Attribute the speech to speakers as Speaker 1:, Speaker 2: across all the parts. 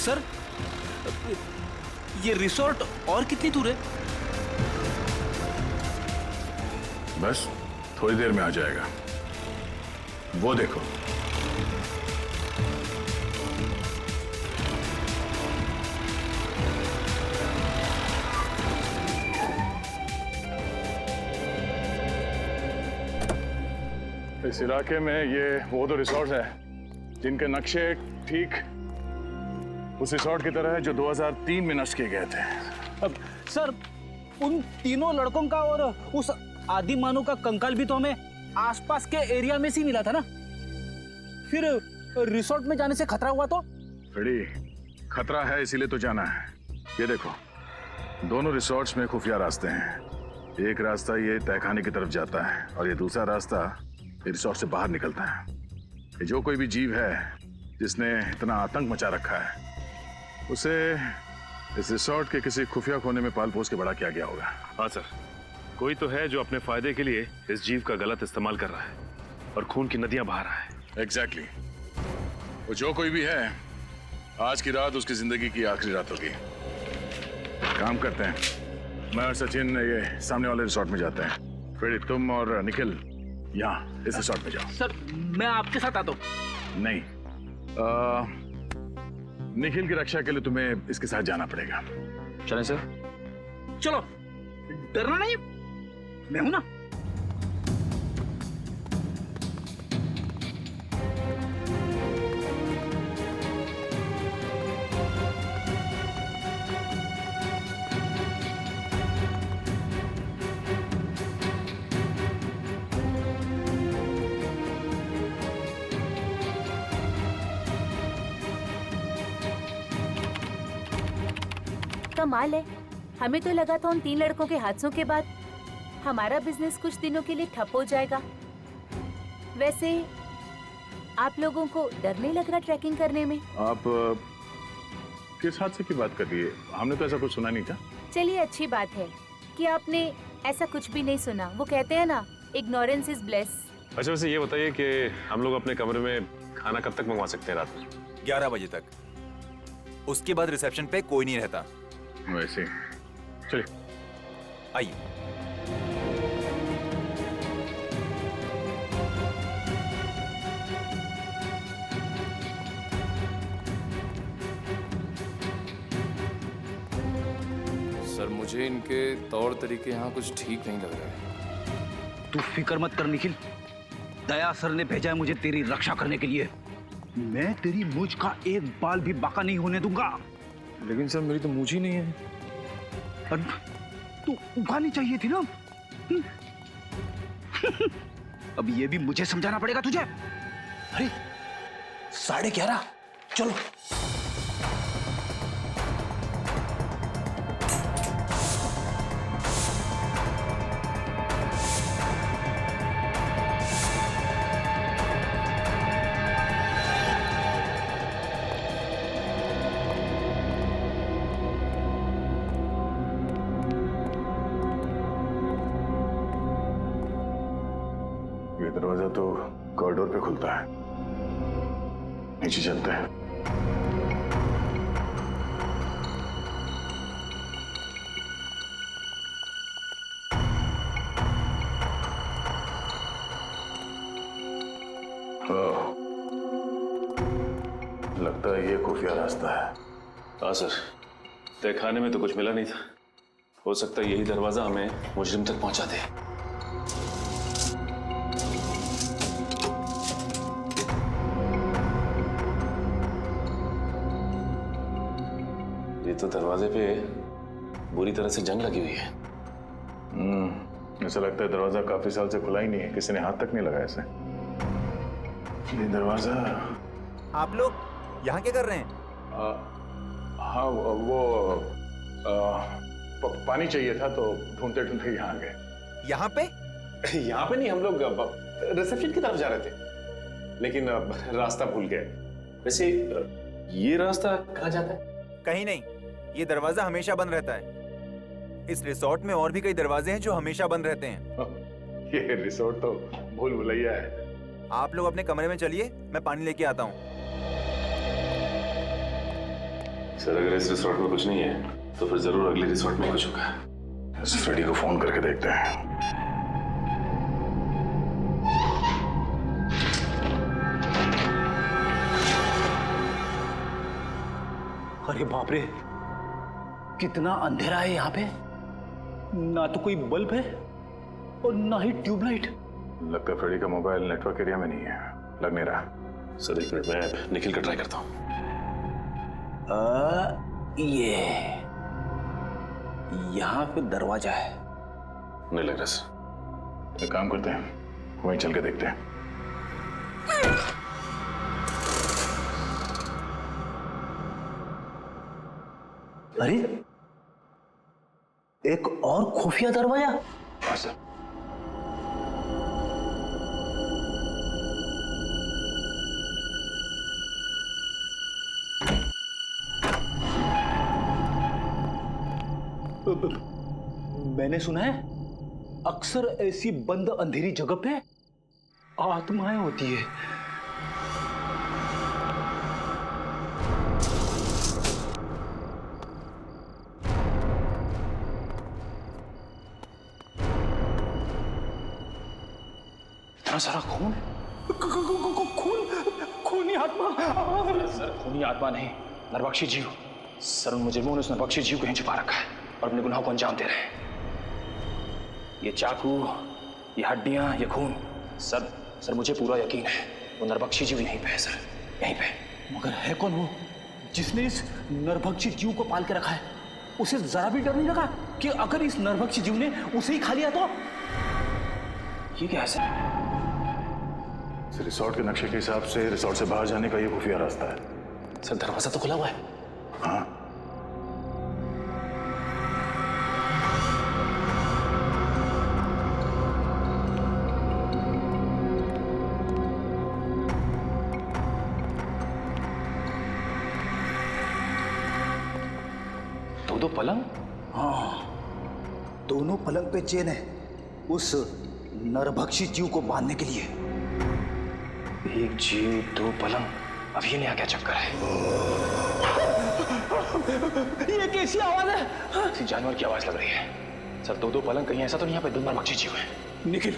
Speaker 1: Sir, ये resort और कितनी दूर है?
Speaker 2: बस थोड़ी देर में आ जाएगा, वो देखो। इस इलाके में ये वो दो रिसोर्ट है जिनके नक्शे ठीक उस रिसोर्ट की तरह है जो 2003 में नष्ट किए गए थे।
Speaker 1: अब सर, उन तीनों लड़कों का और उस आदि मानव का कंकाल भी तो हमें आसपास के एरिया में से मिला था ना। फिर रिसोर्ट में जाने से खतरा हुआ तो?
Speaker 2: बड़ी खतरा है इसीलिए तो जाना है। ये देखो, दोनों रिसोर्ट्स में खुफिया रास्ते हैं। एक रास्ता ये तहखाने की तरफ जाता है और ये दूसरा रास्ता रिसोर्ट से बाहर निकलता है। ये जो कोई भी जीव है जिसने इतना आतंक मचा रखा है, उसे इस रिसोर्ट के किसी खुफिया कोने में पाल पोस के बड़ा किया गया होगा।
Speaker 3: हाँ सर, कोई तो है जो अपने फायदे के लिए इस जीव का गलत इस्तेमाल कर रहा है और खून की नदियां बहा रहा है।
Speaker 2: एग्जैक्टली। वो जो कोई भी है, आज की रात उसकी जिंदगी की आखिरी रात होगी। काम करते हैं, मैं और सचिन ये सामने वाले रिसोर्ट में जाते हैं। फिर तुम और निखिल यहाँ इस रिसोर्ट में जाओ।
Speaker 1: सर, मैं आपके साथ आता हूँ।
Speaker 2: नहीं, निखिल की रक्षा के लिए तुम्हें इसके साथ जाना पड़ेगा।
Speaker 3: चलें सर?
Speaker 1: चलो, डरना नहीं, मैं हूं ना।
Speaker 4: कमाल है, हमें तो लगा था उन तीन लड़कों के हादसों के बाद हमारा बिजनेस कुछ दिनों के लिए ठप हो जाएगा। वैसे आप लोगों को डर नहीं लग रहा ट्रैकिंग करने में?
Speaker 2: आप किस हादसे की बात कर रही है? हमने तो ऐसा कुछ सुना नहीं था।
Speaker 4: चलिए, अच्छी बात है कि आपने ऐसा कुछ भी नहीं सुना। वो कहते हैं ना, इग्नोरेंस इज ब्लेस।
Speaker 3: अच्छा, वैसे ये बताइए कि हम लोग अपने कमरे में खाना कब तक मंगवा सकते हैं? रात में
Speaker 5: 11 बजे तक। उसके बाद रिसेप्शन पे कोई नहीं रहता।
Speaker 2: वैसे चलिए,
Speaker 5: आइए।
Speaker 6: सर, मुझे इनके तौर तरीके यहाँ कुछ ठीक नहीं लग रहे हैं।
Speaker 1: तू फिक्र मत कर निखिल, दया सर ने भेजा है मुझे तेरी रक्षा करने के लिए। मैं तेरी मूंछ का एक बाल भी बाका नहीं होने दूंगा।
Speaker 6: लेकिन सर, मेरी तो मूंछ ही नहीं है।
Speaker 1: तू उगानी चाहिए थी ना। अब ये भी मुझे समझाना पड़ेगा तुझे। अरे 11:30, चलो।
Speaker 2: दरवाजा तो कॉरिडोर पे खुलता है, नीचे चलते हैं। लगता है ये खुफिया रास्ता है।
Speaker 3: हाँ सर, तहखाने में तो कुछ मिला नहीं था। हो सकता है यही दरवाजा हमें मुजरिम तक पहुंचा दे। ये तो दरवाजे पे बुरी तरह से जंग लगी हुई है।
Speaker 2: ऐसा लगता है दरवाजा काफी साल से खुला ही नहीं है, किसी ने हाथ तक नहीं लगाया इसे। ये दरवाजा।
Speaker 5: आप लोग यहाँ क्या कर रहे हैं?
Speaker 2: हाँ, वो पानी चाहिए था तो ढूंढते ढूंढते यहाँ आ गए।
Speaker 5: यहाँ पे?
Speaker 3: यहाँ पे नहीं, हम लोग रिसेप्शन की तरफ जा रहे थे, लेकिन रास्ता भूल गए। वैसे ये रास्ता कहाँ जाता है?
Speaker 5: कहीं नहीं, ये दरवाजा हमेशा बंद रहता है। इस रिसोर्ट में और भी कई दरवाजे हैं जो हमेशा बंद रहते हैं।
Speaker 2: ये रिसोर्ट तो भूल भुलैया है।
Speaker 5: आप लोग अपने कमरे में चलिए, मैं पानी लेके आता हूँ।
Speaker 3: सर अगर इस रिसोर्ट में कुछ नहीं है तो फिर जरूर अगले रिसोर्ट में कुछ होगा।
Speaker 2: इस फ्रेडी को फोन करके देखते हैं।
Speaker 1: अरे बाप रे, कितना अंधेरा है यहाँ पे। ना तो कोई बल्ब है और ना ही ट्यूबलाइट।
Speaker 2: लगता है फ्रेडी का मोबाइल नेटवर्क एरिया में नहीं है, लग नहीं रहा।
Speaker 3: सर एक मिनट, मैं निखिल का ट्राई करता हूँ।
Speaker 1: ये यहाँ पे दरवाजा है।
Speaker 3: नहीं लग रहा सर।
Speaker 2: एक काम करते हैं, वहीं चल के देखते हैं।
Speaker 1: अरे एक और खुफिया दरवाजा।
Speaker 2: हाँ सर।
Speaker 1: मैंने सुना है अक्सर ऐसी बंद अंधेरी जगह पे आत्माएं होती है। इतना सारा खून, खूनी आत्मा।
Speaker 7: सर खूनी आत्मा नहीं, नरबख्शी जीव। सर उन मुजरिमों ने उस नरबख्शी जीव को यहीं छुपा रखा है और अपने गुनाहों को अंजाम दे रहे हैं। ये चाकू, ये हड्डियां, ये खून, सर मुझे पूरा यकीन है वो नरबख्शी जीव यहीं पे है सर, यहीं पे।
Speaker 1: मगर है कौन वो जिसने इस नरभक्षी जीव को पाल के रखा है? उसे जरा भी डर नहीं लगा कि अगर इस नरभक्षी जीव ने उसे ही खा लिया तो?
Speaker 7: ये क्या है सर?
Speaker 2: इस रिसोर्ट के नक्शे के हिसाब से रिसोर्ट से बाहर जाने का ये खुफिया रास्ता है।
Speaker 7: सर दरवाजा तो खुला हुआ है।
Speaker 2: हाँ,
Speaker 7: दो पलंग।
Speaker 1: हाँ, दोनों पलंग पे चेन है उस नरभक्षी जीव को बांधने के लिए।
Speaker 7: एक जीव दो पलंग, अब ये नया क्या चक्कर है?
Speaker 1: ये कैसी आवाज है?
Speaker 7: किसी जानवर की आवाज लग रही है। सर दो पलंग, कहीं ऐसा तो नहीं यहाँ पे दो नरभक्षी जीव है?
Speaker 1: निखिल,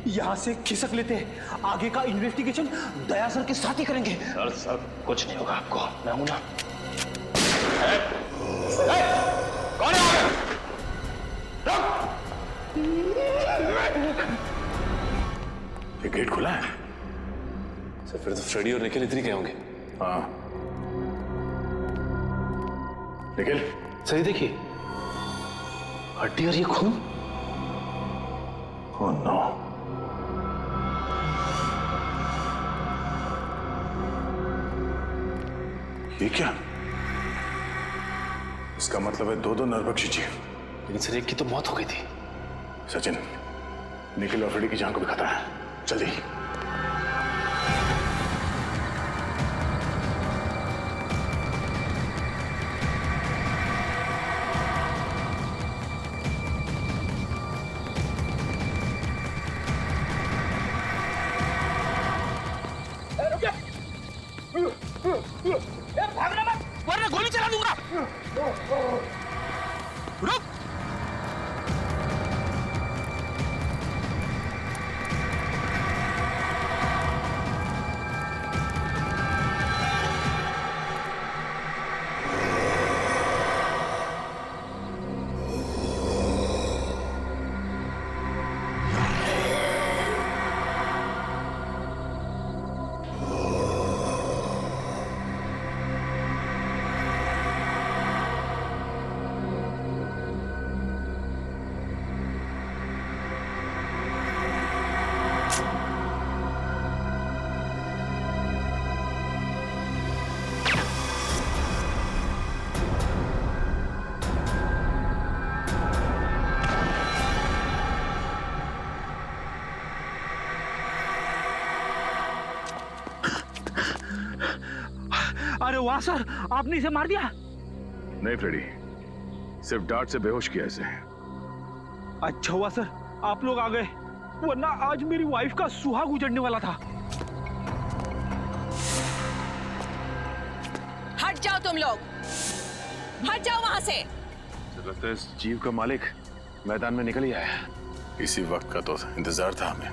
Speaker 1: यहाँ से खिसक लेते हैं। आगे का इन्वेस्टिगेशन दया सर के साथ ही करेंगे।
Speaker 7: सर कुछ नहीं होगा आपको, मैं हूं ना। कौन है?
Speaker 2: ये गेट खुला है।
Speaker 3: सर फिर तो फ्रेडी और निखिल इतनी क्या होंगे?
Speaker 2: हाँ, निखिल,
Speaker 7: सर ये देखिए, हड्डी और ये खून।
Speaker 2: ओह नो, ये क्या? इसका मतलब है दो नरभक्षी जीव।
Speaker 7: लेकिन सर एक की तो मौत हो गई थी।
Speaker 2: सचिन, निखिल और फ्रेडी की जान को भी खतरा है, जल्दी।
Speaker 1: भागना मत, वरना गोली चला दूंगा। रुक। अरे वाह सर, आपने इसे मार दिया।
Speaker 2: नहीं फ्रेडी, सिर्फ डांट से बेहोश किया इसे।
Speaker 1: अच्छा हुआ सर आप लोग आ गए, वरना आज मेरी वाइफ का सुहाग उजड़ने वाला था।
Speaker 8: हट जाओ तुम लोग। हट जाओ वहां से।
Speaker 2: लगता है इस जीव का मालिक मैदान में निकल ही आया। इसी वक्त का तो इंतजार था हमें।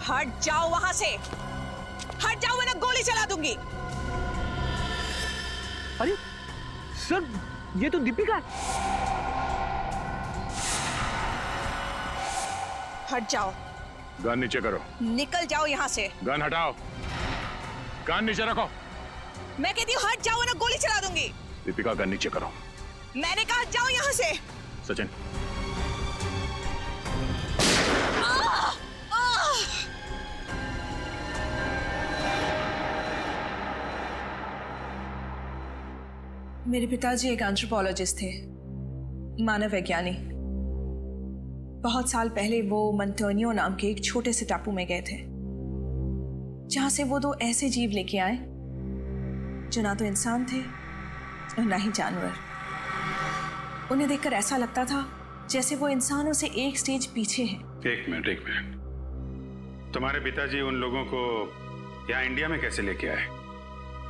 Speaker 8: हट जाओ वहां से, हट जाओ वरना गोली चला दूंगी।
Speaker 1: अरे सर, ये तो दीपिका है।
Speaker 8: हट जाओ,
Speaker 2: गन नीचे करो।
Speaker 8: निकल जाओ यहाँ से।
Speaker 2: गन हटाओ, गन नीचे रखो।
Speaker 8: मैं कहती हूँ हट जाओ वरना गोली चला दूंगी।
Speaker 2: दीपिका गन नीचे करो।
Speaker 8: मैंने कहा हट जाओ यहाँ से।
Speaker 2: सचिन,
Speaker 8: मेरे पिताजी एक एंथ्रोपोलॉजिस्ट थे, मानव वैज्ञानी। बहुत साल पहले वो मंटोनियो नाम के एक छोटे से टापू में गए थे, जहां से वो दो ऐसे जीव लेके आए जो ना तो इंसान थे और ना ही जानवर। उन्हें देखकर ऐसा लगता था जैसे वो इंसानों से एक स्टेज पीछे हैं।
Speaker 9: एक मिनट, तुम्हारे पिताजी उन लोगों को यहाँ इंडिया में कैसे लेके आए?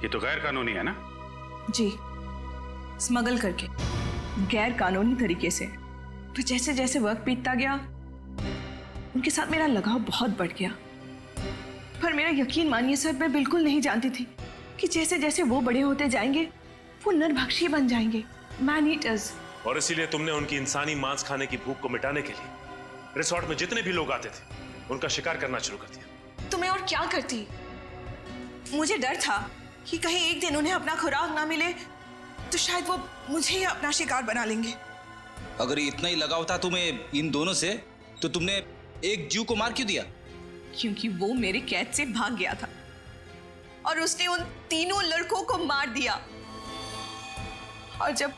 Speaker 9: ये तो गैर कानूनी है ना?
Speaker 8: जी, स्मगल करके, गैर कानूनी तरीके से। फिर जैसे जैसे वक्त बीतता गया, उनके साथ मेरा लगाव बहुत बढ़ गया। पर मेरा यकीन मानिए सर, मैं बिल्कुल नहीं जानती थी कि जैसे जैसे वो बड़े होते जाएंगे, वो नरभक्षी बन जाएंगे, मैन ईटर्स।
Speaker 10: और इसीलिए तुमने उनकी इंसानी मांस खाने की भूख को मिटाने के लिए रिसोर्ट में जितने भी लोग आते थे, उनका शिकार करना शुरू कर दिया।
Speaker 8: तो मैं और क्या करती? मुझे डर था कि कहीं एक दिन उन्हें अपना खुराक ना मिले तो शायद वो मुझे ही अपना शिकार बना लेंगे।
Speaker 11: अगर इतना ही लगाव था तुम्हें इन दोनों से, तो तुमने एक जीव को मार क्यों दिया?
Speaker 8: क्योंकि वो मेरे कैद से भाग गया था और उसने उन तीनों लड़कों को मार दिया। और जब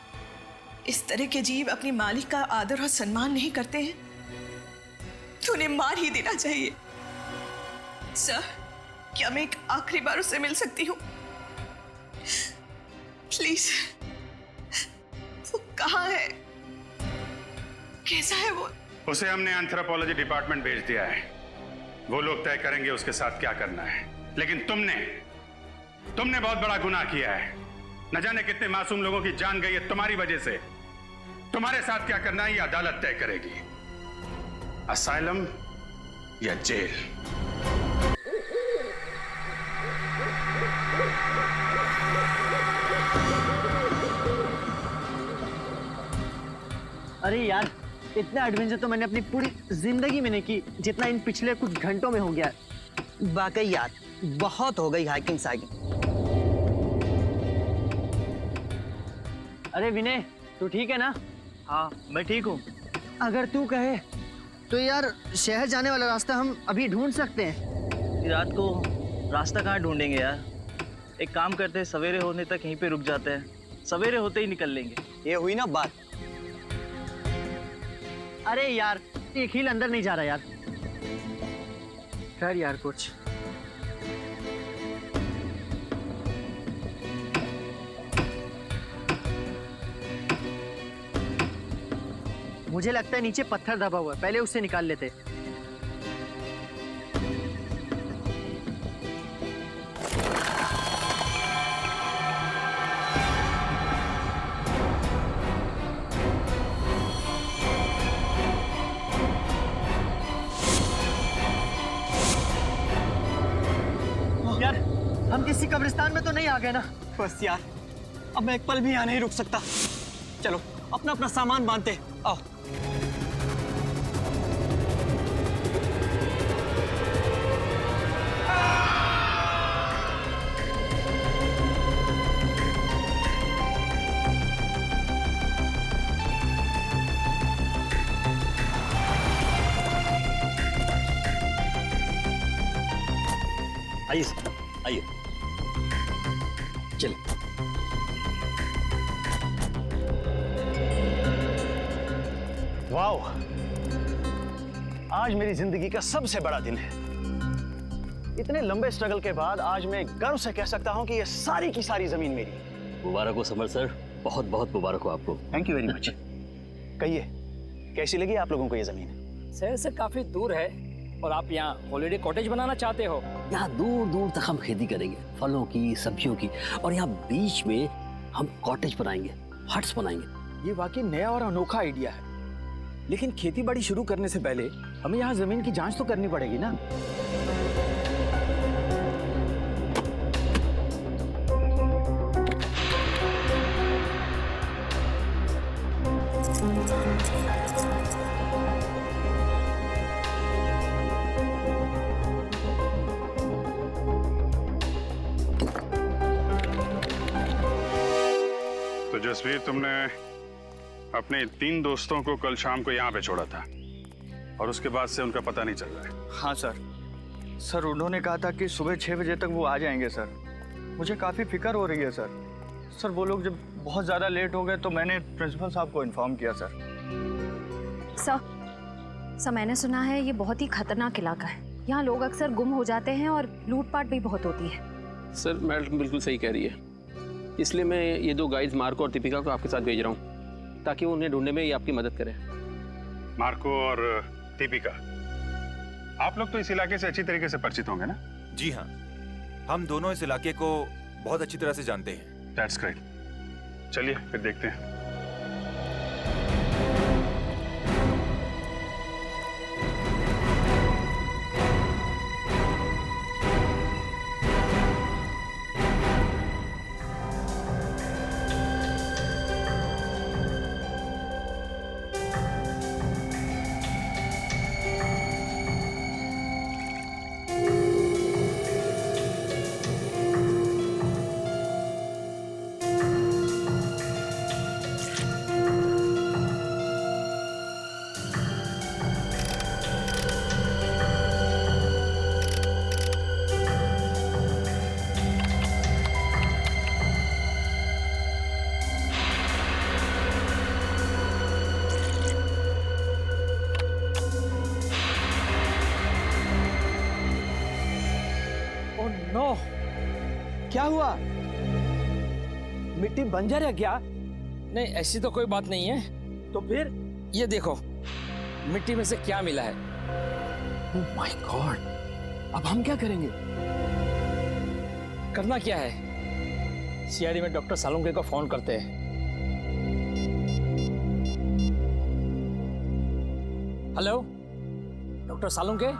Speaker 8: इस तरह के जीव अपने मालिक का आदर और सम्मान नहीं करते हैं, तो उन्हें मार ही देना चाहिए। सर, क्या मैं एक आखिरी बार उससे मिल सकती हूँ? प्लीज। वो कहाँ है? कैसा है वो?
Speaker 9: उसे हमने एंथ्रोपोलॉजी डिपार्टमेंट भेज दिया है। वो लोग तय करेंगे उसके साथ क्या करना है। लेकिन तुमने बहुत बड़ा गुनाह किया है। न जाने कितने मासूम लोगों की जान गई है तुम्हारी वजह से। तुम्हारे साथ क्या करना है ये अदालत तय करेगी। असाइलम या जेल।
Speaker 12: अरे यार, इतना एडवेंचर तो मैंने अपनी पूरी जिंदगी में नहीं की जितना इन पिछले कुछ घंटों में हो गया। वाकई यार, बहुत हो गई हाइकिंग साइकिंग। अरे विनय, तू ठीक है ना? हाँ, मैं ठीक हूँ। अगर तू कहे तो यार, शहर जाने वाला रास्ता हम अभी ढूंढ सकते हैं।
Speaker 13: रात को रास्ता कहाँ ढूंढेंगे यार? एक काम करते हैं, सवेरे होने तक यहीं पे रुक जाते हैं, सवेरे होते ही निकल लेंगे।
Speaker 12: ये हुई ना बात। अरे यार, एक हील अंदर नहीं जा रहा यार। कर यार कुछ। मुझे लगता है नीचे पत्थर दबा हुआ है, पहले उससे निकाल लेते। यार, हम किसी कब्रिस्तान में तो नहीं आ गए ना? बस यार, अब मैं एक पल भी यहाँ नहीं रुक सकता। चलो अपना अपना सामान बांधते, आओ।
Speaker 11: आइए आइए, चलिए।
Speaker 14: वाओ, आज मेरी जिंदगी का सबसे बड़ा दिन है। इतने लंबे स्ट्रगल के बाद आज मैं गर्व से कह सकता हूं कि ये सारी की सारी जमीन मेरी है।
Speaker 11: मुबारक हो समर सर, बहुत बहुत मुबारक हो आपको।
Speaker 14: Thank you very much. कहिए, कैसी लगी आप लोगों को ये जमीन?
Speaker 15: शहर से काफी दूर है और आप यहाँ हॉलिडे कॉटेज बनाना चाहते हो?
Speaker 11: यहाँ दूर दूर तक हम खेती करेंगे, फलों की, सब्जियों की, और यहाँ बीच में हम कॉटेज बनाएंगे।
Speaker 15: हट्स बनाएंगे। ये वाकई नया और अनोखा आइडिया है, लेकिन खेती बाड़ी शुरू करने से पहले हमें यहाँ जमीन की जांच तो करनी पड़ेगी ना।
Speaker 9: तो जसवीर, तुमने अपने 3 दोस्तों को कल शाम को यहाँ पे छोड़ा था और उसके बाद से उनका पता नहीं चल रहा है।
Speaker 12: हाँ सर। सर उन्होंने कहा था कि सुबह 6 बजे तक वो आ जाएंगे सर। मुझे काफ़ी फिक्र हो रही है सर। सर वो लोग जब बहुत ज़्यादा लेट हो गए तो मैंने प्रिंसिपल साहब को इन्फॉर्म किया सर।
Speaker 16: सर मैंने सुना है ये बहुत ही खतरनाक इलाका है। यहाँ लोग अक्सर गुम हो जाते हैं और लूटपाट भी बहुत होती है।
Speaker 17: सर मैडम बिल्कुल सही कह रही है, इसलिए मैं ये 2 गाइड्स मार्को और दीपिका को आपके साथ भेज रहा हूँ ताकि वो उन्हें ढूंढने में ये आपकी मदद करें।
Speaker 9: मार्को और दीपिका, आप लोग तो इस इलाके से अच्छी तरीके से परिचित होंगे ना?
Speaker 5: जी हाँ, हम दोनों इस इलाके को बहुत अच्छी तरह से जानते हैं।
Speaker 9: That's great. चलिए फिर देखते हैं।
Speaker 15: नो, क्या हुआ? मिट्टी बंजर है क्या?
Speaker 18: नहीं, ऐसी तो कोई बात नहीं है।
Speaker 15: तो फिर
Speaker 18: ये देखो, मिट्टी में से क्या मिला है।
Speaker 15: ओह माय गॉड, अब हम क्या करेंगे?
Speaker 18: करना क्या है, सीआईडी में डॉक्टर सालुंके को फोन करते हैं। Hello doctor Salunke?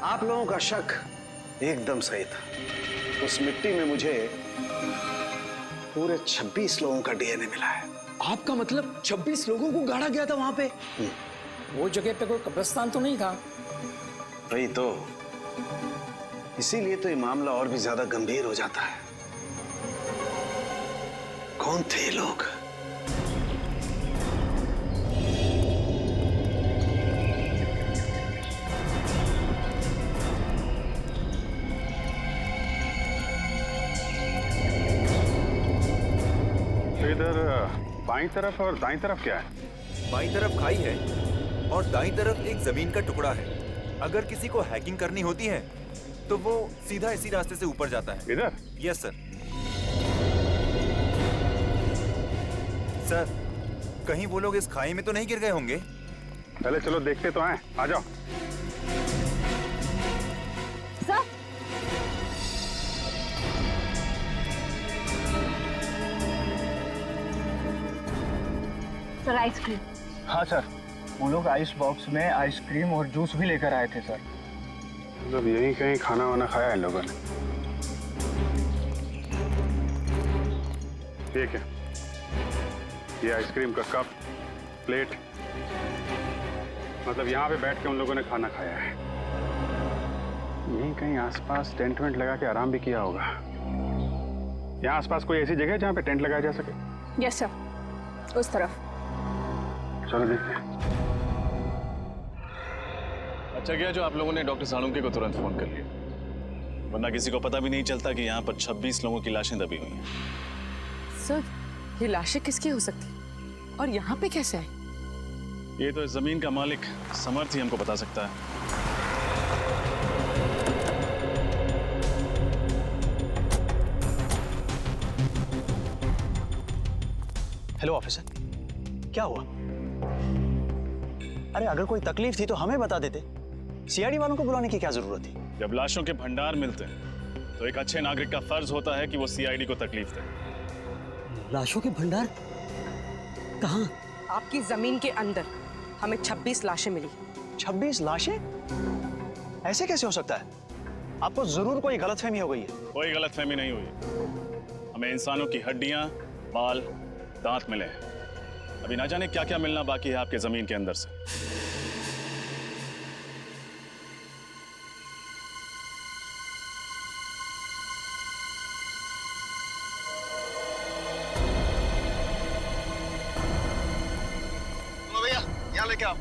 Speaker 14: आप लोगों का शक एकदम सही था। उस मिट्टी में मुझे पूरे 26 लोगों का डीएनए मिला है।
Speaker 15: आपका मतलब 26 लोगों को गाड़ा गया था वहां पे?
Speaker 18: वो जगह पे कोई कब्रिस्तान तो नहीं था?
Speaker 14: वही तो, इसीलिए तो ये मामला और भी ज्यादा गंभीर हो जाता है। कौन थे ये लोग?
Speaker 9: इधर बाईं तरफ और दाईं तरफ क्या है?
Speaker 5: बाईं तरफ खाई है और दाईं तरफ एक जमीन का टुकड़ा है। अगर किसी को हैकिंग करनी होती है तो वो सीधा इसी रास्ते से ऊपर जाता है।
Speaker 9: इधर?
Speaker 5: Yes sir. सर, कहीं वो लोग इस खाई में तो नहीं गिर गए होंगे?
Speaker 9: पहले चलो देखते तो हैं, आ जाओ।
Speaker 16: Sir ice cream.
Speaker 12: हाँ सर, वो लोग आइस बॉक्स में आइसक्रीम और जूस भी लेकर आए थे सर।
Speaker 9: मतलब यहीं कहीं खाना वाना खाया है लोगों ने। ठीक है, ये आइसक्रीम का कप, प्लेट मतलब यहाँ पे बैठ के उन लोगों ने खाना खाया है। यहीं कहीं आसपास टेंट वेंट लगा के आराम भी किया होगा। यहाँ आसपास कोई ऐसी जगह है जहाँ पे टेंट लगाया जा सके?
Speaker 8: यस सर, उस तरफ।
Speaker 9: चलो देखते हैं।
Speaker 19: अच्छा किया जो आप लोगों ने डॉक्टर सालुंके को तुरंत फोन कर लिया, वरना किसी को पता भी नहीं चलता कि यहाँ पर 26 लोगों की लाशें दबी हुई हैं।
Speaker 20: सर, ये लाशें किसकी हो सकती और यहाँ पे कैसे आई?
Speaker 19: ये तो इस जमीन का मालिक समर्थ ही हमको बता सकता है।
Speaker 14: हेलो ऑफिसर, क्या हुआ? अरे अगर कोई तकलीफ थी तो हमें बता देते। सीआईडी वालों को बुलाने की क्या जरूरत थी?
Speaker 19: जब लाशों के भंडार मिलते हैं तो एक अच्छे नागरिक का फर्ज होता है कि वो सीआईडी को तकलीफ दे।
Speaker 15: लाशों के भंडार कहाँ?
Speaker 20: आपकी जमीन के अंदर हमें 26 लाशें मिली।
Speaker 14: 26 लाशें? ऐसे कैसे हो सकता है? आपको जरूर कोई गलतफहमी हो गई है।
Speaker 19: कोई गलतफहमी नहीं हुई। हमें इंसानों की हड्डियां, बाल, दांत मिले हैं। अभी ना जाने क्या क्या मिलना बाकी है आपके जमीन के अंदर से।
Speaker 14: भैया यहाँ लेके आओ।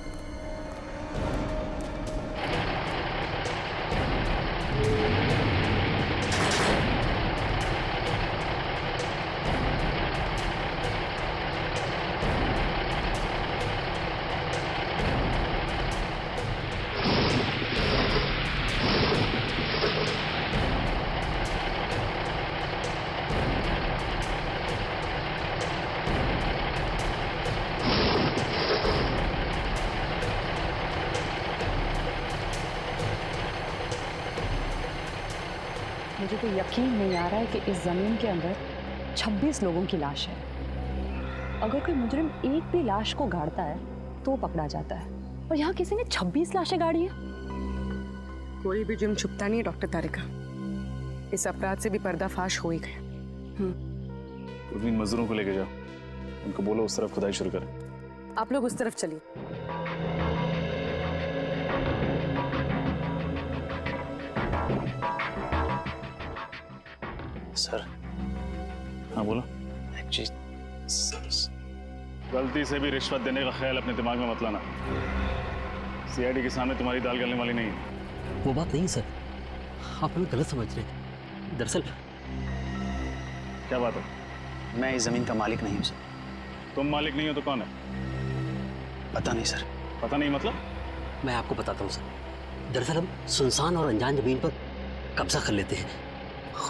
Speaker 20: मुझे तो यकीन नहीं आ रहा है कि इस जमीन के अंदर 26 लोगों की लाश है। अगर कोई मुजरिम एक भी लाश को गाड़ता है तो वो पकड़ा जाता है, और यहाँ किसी ने 26 लाशें गाड़ी है। कोई भी जुर्म छुपता नहीं है डॉक्टर तारिका। इस अपराध से भी पर्दाफाश हो ही गया।
Speaker 19: उर्मीन मजदूरों को लेके जाओ, उनको बोलो उस तरफ खुदाई शुरू करें।
Speaker 20: आप लोग उस तरफ चलिए।
Speaker 14: सर।
Speaker 19: हाँ बोलो। गलती से भी रिश्वत देने का ख्याल अपने दिमाग में मत लाना। सीआईडी के सामने तुम्हारी दाल गलने वाली नहीं है।
Speaker 15: वो बात नहीं सर, आप हमें गलत समझ रहे हैं। दरअसल
Speaker 19: क्या बात है?
Speaker 14: मैं इस जमीन का मालिक नहीं हूँ सर।
Speaker 19: तुम मालिक नहीं हो तो कौन है?
Speaker 14: पता नहीं सर।
Speaker 19: पता नहीं मतलब?
Speaker 15: मैं आपको बताता हूँ सर। दरअसल हम सुनसान और अनजान जमीन पर कब्जा कर लेते हैं,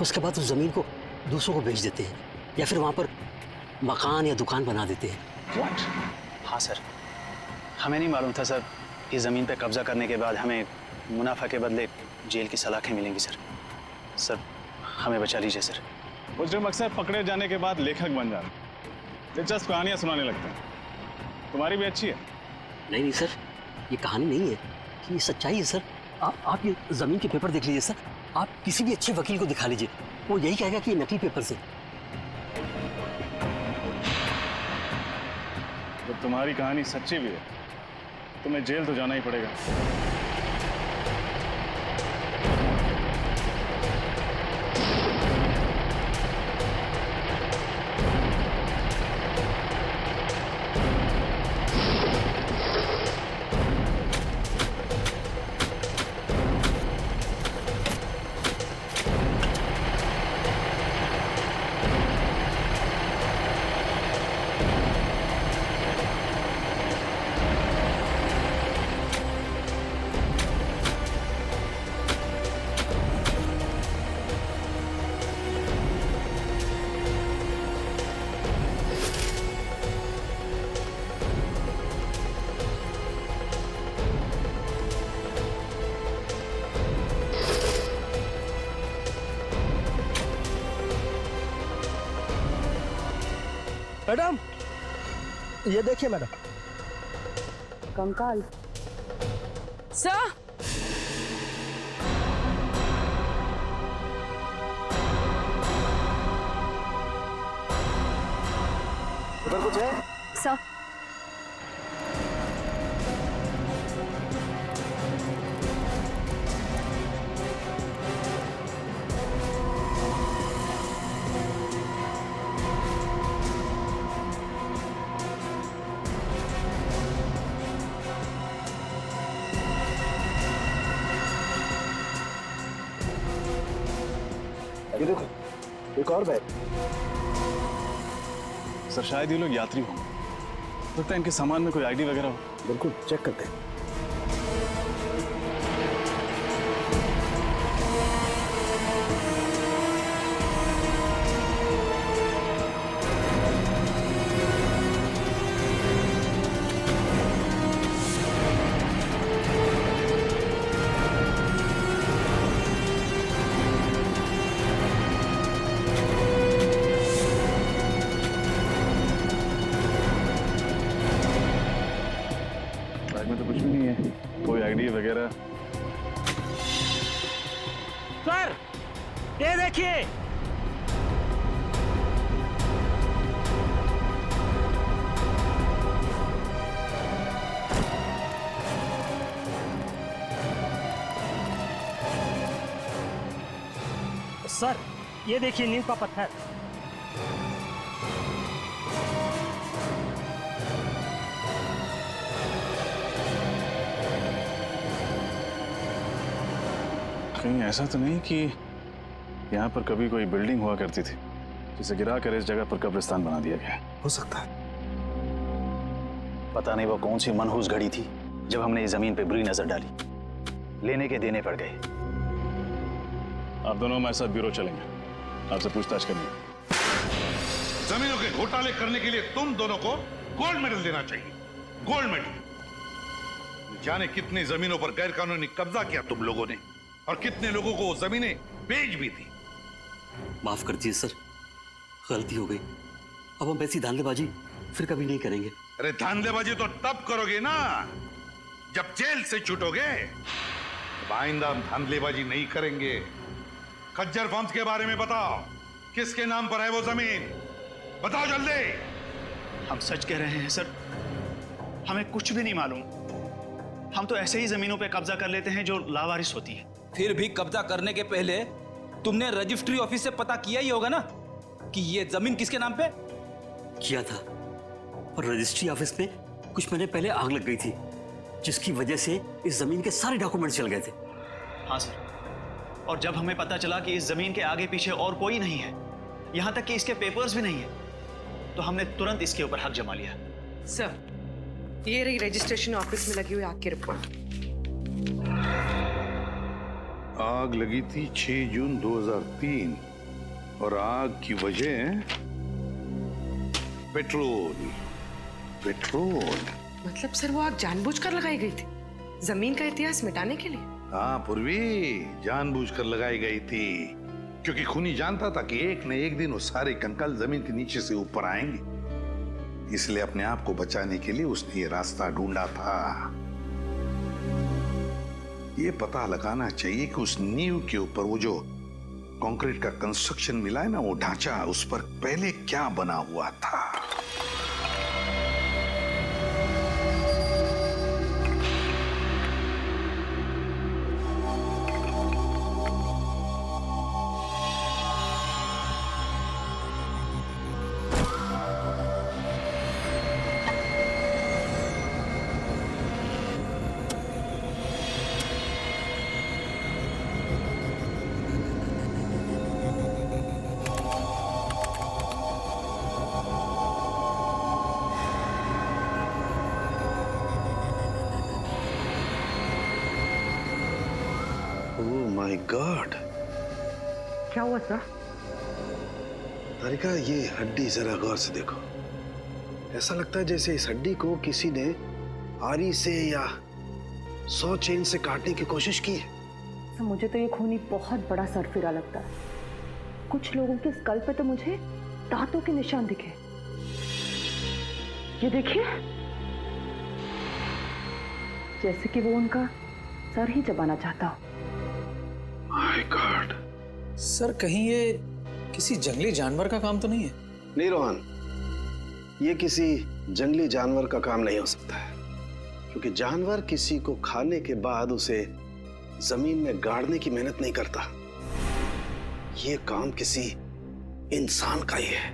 Speaker 15: उसके बाद उस जमीन को दूसरों को बेच देते हैं, या फिर वहाँ पर मकान या दुकान बना देते हैं।
Speaker 14: What? हाँ सर, हमें नहीं मालूम था सर। इस जमीन पे कब्जा करने के बाद हमें मुनाफा के बदले जेल की सलाखें मिलेंगी सर। सर हमें बचा लीजिए सर।
Speaker 19: मुजरिम अक्सर पकड़े जाने के बाद लेखक बन जाते, दिलचस्प कहानियां सुनाने लगते हैं। तुम्हारी भी अच्छी है।
Speaker 15: नहीं नहीं सर, ये कहानी नहीं है, ये सच्चाई है सर। आप ये जमीन के पेपर देख लीजिए सर। आप किसी भी अच्छे वकील को दिखा लीजिए, वो यही कहेगा कि ये नकली पेपर से।
Speaker 19: जब तुम्हारी कहानी सच्ची भी है, तुम्हें जेल तो जाना ही पड़ेगा।
Speaker 18: मैडम, ये देखिए मैडम।
Speaker 20: कंकाल। सर,
Speaker 14: उधर कुछ है?
Speaker 16: सर,
Speaker 14: एक और बैग।
Speaker 19: सर शायद ये लोग यात्री होंगे, लगता है इनके सामान में कोई आईडी वगैरह हो।
Speaker 14: बिल्कुल चेक करते हैं।
Speaker 19: बैग में तो कुछ भी नहीं है, कोई आईडी वगैरह।
Speaker 18: सर ये देखिए, सर ये देखिए नीम का पत्थर।
Speaker 19: कहीं ऐसा तो नहीं कि यहाँ पर कभी कोई बिल्डिंग हुआ करती थी जिसे गिरा कर इस जगह पर कब्रिस्तान बना दिया गया?
Speaker 14: हो सकता है। पता नहीं वो कौन सी मनहूस घड़ी थी जब हमने इस जमीन पे बुरी नजर डाली। लेने के देने पड़ गए।
Speaker 19: आप दोनों हमारे साथ ब्यूरो चलेंगे, आपसे पूछताछ करनी।
Speaker 21: जमीनों के घोटाले करने के लिए तुम दोनों को गोल्ड मेडल देना चाहिए। Gold medal. जाने कितनी जमीनों पर गैर कानूनी कब्जा किया तुम लोगों ने, और कितने लोगों को वो जमीनें बेच भी दी।
Speaker 15: माफ कर दीजिए सर, गलती हो गई। अब हम ऐसी धांधलेबाजी फिर कभी नहीं करेंगे।
Speaker 21: अरे धांधलेबाजी तो तब करोगे ना जब जेल से छूटोगे। अब आइंदा हम धांधलेबाजी नहीं करेंगे। खज्जर फर्म्स के बारे में बताओ, किसके नाम पर है वो जमीन? बताओ जल्दी।
Speaker 12: हम सच कह रहे हैं सर, हमें कुछ भी नहीं मालूम। हम तो ऐसे ही जमीनों पे कब्जा कर लेते हैं जो लावारिस होती है।
Speaker 11: फिर भी कब्जा करने के पहले तुमने रजिस्ट्री ऑफिस से पता किया ही होगा ना कि ये जमीन किसके नाम पे?
Speaker 15: किया था, और रजिस्ट्री ऑफिस में कुछ महीने पहले आग लग गई थी, जिसकी वजह से इस जमीन के सारे डॉक्यूमेंट्स चल गए थे।
Speaker 12: हाँ सर, और जब हमें पता चला कि इस जमीन के आगे पीछे और कोई नहीं है, यहाँ तक कि इसके पेपर्स भी नहीं है, तो हमने तुरंत इसके ऊपर हक जमा लिया।
Speaker 22: सर, ये रही रजिस्ट्रेशन ऑफिस में लगी हुई आग की रिपोर्ट।
Speaker 21: आग लगी थी 6 जून 2003 और आग की वजह पेट्रोल। पेट्रोल
Speaker 22: मतलब सर वो आग जानबूझकर लगाई गई थी जमीन का इतिहास मिटाने के लिए?
Speaker 21: हाँ पूर्वी, जानबूझकर लगाई गई थी, क्योंकि खूनी जानता था कि एक न एक दिन वो सारे कंकाल जमीन के नीचे से ऊपर आएंगे। इसलिए अपने आप को बचाने के लिए उसने ये रास्ता ढूंढा था। ये पता लगाना चाहिए कि उस नींव के ऊपर वो जो कंक्रीट का कंस्ट्रक्शन मिला है ना, वो ढांचा, उस पर पहले क्या बना हुआ था। माय गॉड,
Speaker 22: क्या हुआ सर?
Speaker 14: तारिका, ये हड्डी जरा गौर से देखो। ऐसा लगता है जैसे इस हड्डी को किसी ने आरी से या 100 चेन से काटने की कोशिश की है।
Speaker 20: सर मुझे तो ये खूनी बहुत बड़ा सरफिरा लगता है। कुछ लोगों के स्कल पे तो मुझे दांतों के निशान दिखे। ये देखिए, जैसे कि वो उनका सर ही चबाना चाहता हो।
Speaker 14: My God.
Speaker 18: सर कहीं ये किसी जंगली जानवर का काम तो नहीं है?
Speaker 14: नहीं रोहन, ये किसी जंगली जानवर का काम नहीं हो सकता है, क्योंकि जानवर किसी को खाने के बाद उसे जमीन में गाड़ने की मेहनत नहीं करता। ये काम किसी इंसान का ही है।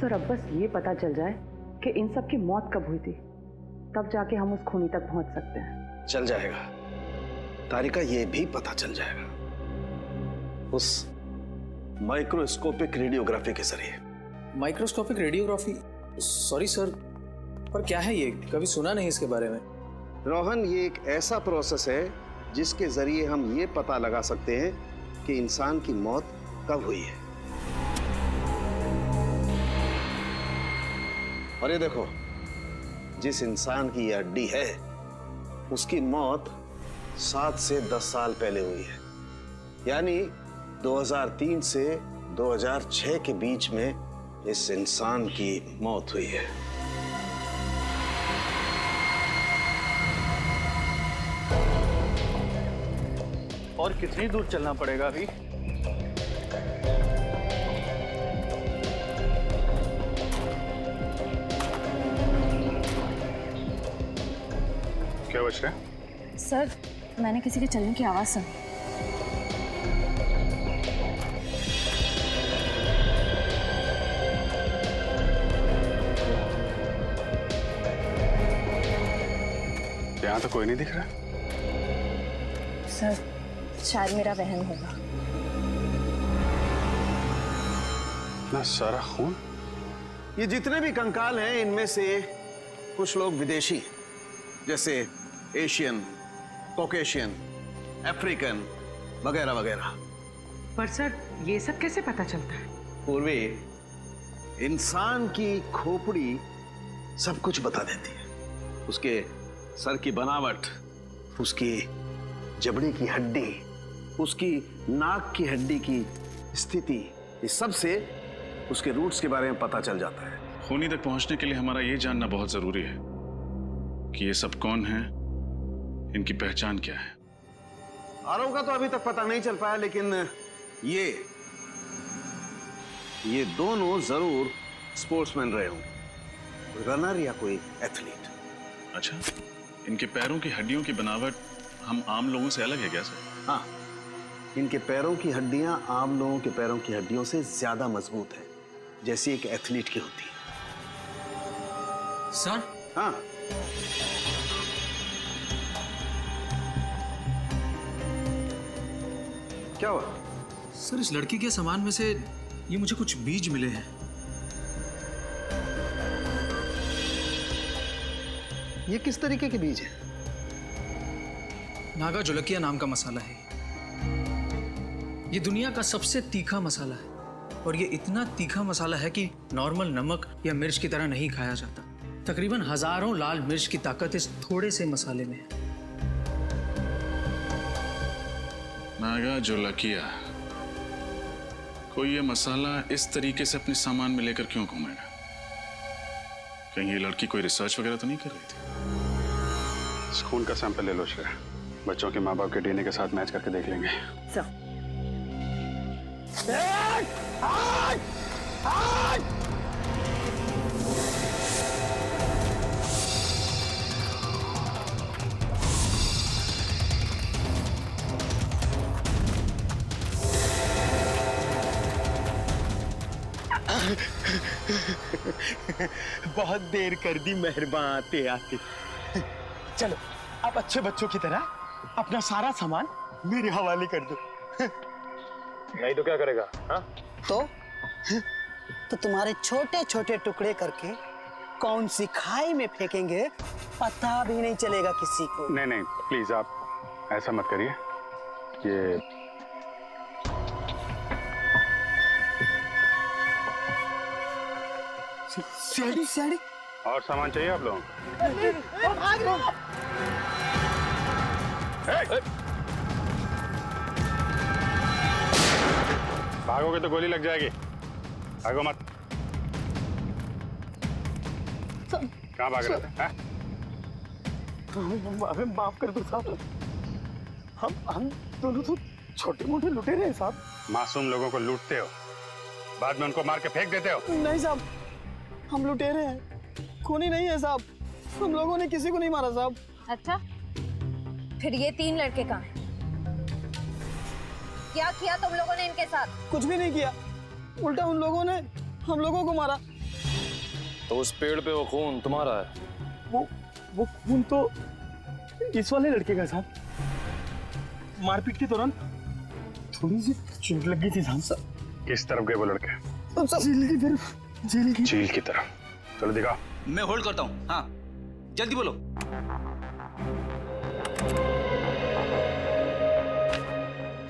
Speaker 20: सर अब बस ये पता चल जाए कि इन सब की मौत कब हुई थी, तब जाके हम उस खूनी तक पहुंच सकते हैं।
Speaker 14: चल जाएगा तारिका, ये भी पता चल जाएगा। उस माइक्रोस्कोपिक रेडियोग्राफी के जरिए।
Speaker 18: Microscopic radiography? सॉरी सर, पर क्या है ये? कभी सुना नहीं इसके बारे में।
Speaker 14: रोहन, ये एक ऐसा प्रोसेस है जिसके जरिए हम ये पता लगा सकते हैं कि इंसान की मौत कब हुई है। और ये देखो, जिस इंसान की ये हड्डी है उसकी मौत 7 से 10 साल पहले हुई है, यानी 2003 से 2006 के बीच में इस इंसान की मौत हुई है।
Speaker 12: और कितनी दूर चलना पड़ेगा अभी?
Speaker 9: क्या बच रहा है?
Speaker 16: सर, मैंने किसी के चलने की आवाज सुनी।
Speaker 9: यहाँ तो कोई नहीं दिख रहा।
Speaker 16: सर, शायद मेरा वहम होगा।
Speaker 9: ना सारा खून।
Speaker 14: ये जितने भी कंकाल हैं इनमें से कुछ लोग विदेशी हैं, जैसे एशियन, कॉकेशियन, अफ्रीकन वगैरह वगैरह।
Speaker 22: पर सर, ये सब कैसे पता चलता है?
Speaker 14: पूर्वी, इंसान की खोपड़ी सब कुछ बता देती है। उसके सर की बनावट, उसकी जबड़े की हड्डी, उसकी नाक की हड्डी की स्थिति, इस सब से उसके रूट्स के बारे में पता चल जाता है।
Speaker 2: खूनी तक पहुंचने के लिए हमारा ये जानना बहुत जरूरी है कि ये सब कौन हैं, इनकी पहचान क्या है।
Speaker 14: आरोप का तो अभी तक पता नहीं चल पाया, लेकिन ये दोनों जरूर स्पोर्ट्समैन रहे होंगे, रनर या कोई एथलीट।
Speaker 2: अच्छा, इनके पैरों की हड्डियों की बनावट हम आम लोगों से अलग है क्या सर?
Speaker 14: हाँ, इनके पैरों की हड्डियां आम लोगों के पैरों की हड्डियों से ज्यादा मजबूत है, जैसी एक एथलीट की होती है।
Speaker 18: सर?
Speaker 14: हाँ। क्या हुआ?
Speaker 18: सर, इस लड़की के सामान में से ये मुझे कुछ बीज मिले हैं।
Speaker 14: ये किस तरीके के बीज हैं?
Speaker 18: नागा जोलकिया नाम का मसाला है। ये दुनिया का सबसे तीखा मसाला है, और ये इतना तीखा मसाला है कि नॉर्मल नमक या मिर्च की तरह नहीं खाया जाता। तकरीबन हजारों लाल मिर्च की ताकत इस थोड़े से मसाले में है।
Speaker 2: नागा जोलकिया, कोई ये मसाला इस तरीके से अपने सामान में लेकर क्यों घूमेगा? कहीं ये लड़की कोई रिसर्च वगैरह तो नहीं कर रही थी?
Speaker 9: इस खून का सैंपल ले लो श्रेया, बच्चों के माँ बाप के डीएनए के साथ मैच करके देख लेंगे।
Speaker 4: बहुत देर कर दी मेहरबान आते आते। चलो अब अच्छे बच्चों की तरह अपना सारा सामान मेरे हवाले कर दो।
Speaker 9: नहीं तो क्या करेगा? हाँ?
Speaker 4: तो तुम्हारे छोटे छोटे टुकड़े करके कौन सी खाई में फेंकेंगे पता भी नहीं चलेगा किसी को।
Speaker 9: नहीं नहीं, प्लीज आप ऐसा मत करिए। ये
Speaker 4: सीढ़ी सीढ़ी
Speaker 9: और सामान चाहिए आप लोगों को?
Speaker 4: भाग रहे हो।
Speaker 9: भागोगे तो गोली लग जाएगी, भागो मत। कहाँ भाग रहे थे?
Speaker 4: हमें माफ कर दो साहब, हम दोनों तो छोटे मोटे लुटेरे हैं साहब।
Speaker 9: मासूम लोगों को लूटते हो, बाद में उनको मार के फेंक देते हो।
Speaker 4: नहीं साहब, हम लुटेरे हैं, खूनी नहीं है साहब। हम लोगों ने किसी को नहीं मारा साहब।
Speaker 16: अच्छा, फिर ये 3 लड़के कहाँ हैं? क्या किया तुम लोगों ने इनके साथ?
Speaker 4: कुछ भी नहीं किया, उल्टा उन लोगों ने हम लोगों को मारा।
Speaker 6: तो उस पेड़ पे वो खून तुम्हारा है?
Speaker 4: वो खून तो इस वाले लड़के का साहब। मारपीट के दौरान थोड़ी सी चोट लगी थी साहब।
Speaker 9: किस तरफ गए वो लड़के? झील की तरफ। चलो दिखाओ।
Speaker 11: मैं होल्ड करता हूँ। हाँ, जल्दी बोलो।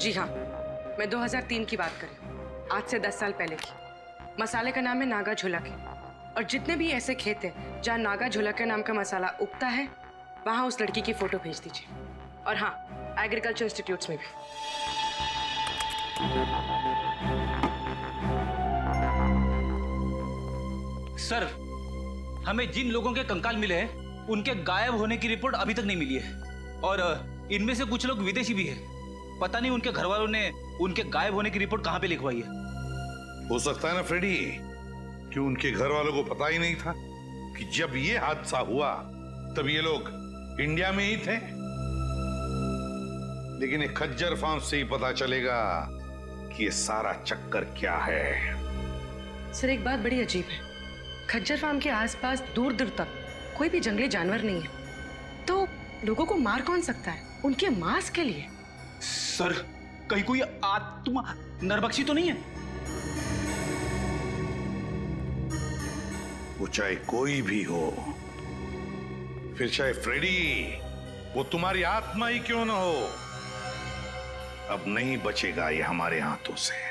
Speaker 22: जी हाँ, मैं 2003 की बात कर रही हूँ, आज से 10 साल पहले की। मसाले का नाम है नागा झुलके, और जितने भी ऐसे खेत हैं जहाँ नागा झुलके नाम का मसाला उगता है, वहाँ उस लड़की की फोटो भेज दीजिए। और हाँ, एग्रीकल्चर इंस्टीट्यूट्स में भी।
Speaker 11: सर, हमें जिन लोगों के कंकाल मिले हैं उनके गायब होने की रिपोर्ट अभी तक नहीं मिली है, और इनमें से कुछ लोग विदेशी भी हैं। पता नहीं उनके घर वालों ने उनके गायब होने की रिपोर्ट कहाँ पे लिखवाई है।
Speaker 21: हो सकता है ना फ्रेडी कि उनके घर वालों को पता ही नहीं था कि जब ये हादसा हुआ तब ये लोग इंडिया में ही थे। लेकिन एक खज्जर फार्म से ही पता चलेगा कि ये सारा चक्कर क्या है।
Speaker 22: सर, एक बात बड़ी अजीब है, खज्जर फार्म के आसपास दूर दूर तक कोई भी जंगली जानवर नहीं है, तो लोगों को मार कौन सकता है उनके मांस के लिए?
Speaker 11: सर, कहीं कोई आत्मा नरबक्षी तो नहीं है?
Speaker 21: वो चाहे कोई भी हो, फिर चाहे फ्रेडी, वो तुम्हारी आत्मा ही क्यों ना हो, अब नहीं बचेगा ये हमारे हाथों से।